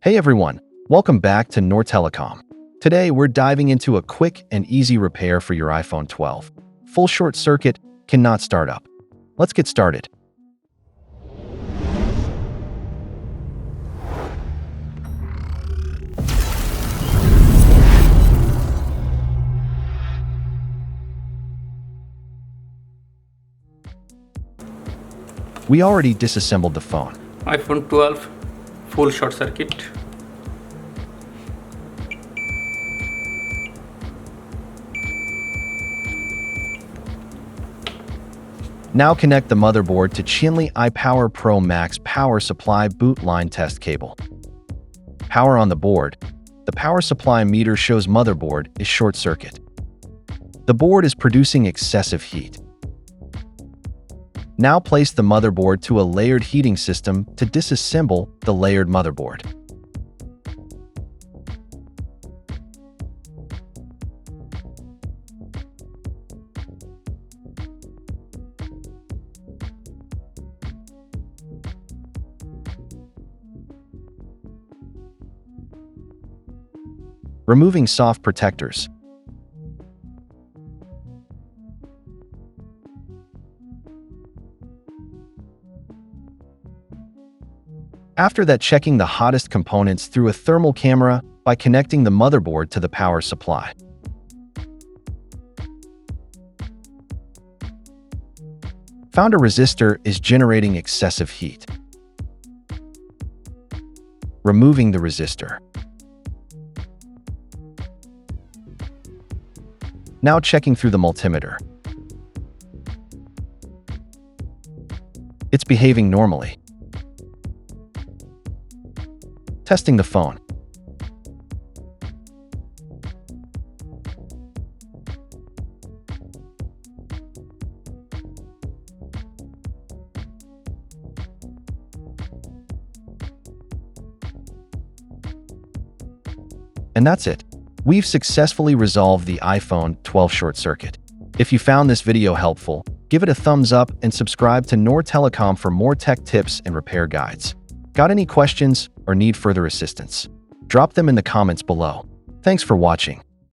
Hey everyone, welcome back to Nor Telecom. Today we're diving into a quick and easy repair for your iPhone 12. Full short circuit, cannot start up. Let's get started. We already disassembled the phone. iPhone 12 full short circuit. Now connect the motherboard to Chinli iPower Pro Max power supply boot line test cable. Power on the board. The power supply meter shows motherboard is short circuit. The board is producing excessive heat. Now place the motherboard to a layered heating system to disassemble the layered motherboard. Removing soft protectors. After that, checking the hottest components through a thermal camera by connecting the motherboard to the power supply. Found a resistor is generating excessive heat. Removing the resistor. Now checking through the multimeter. It's behaving normally. Testing the phone. And that's it. We've successfully resolved the iPhone 12 short circuit. If you found this video helpful, give it a thumbs up and subscribe to Nor Telecom for more tech tips and repair guides. Got any questions or need further assistance? Drop them in the comments below. Thanks for watching.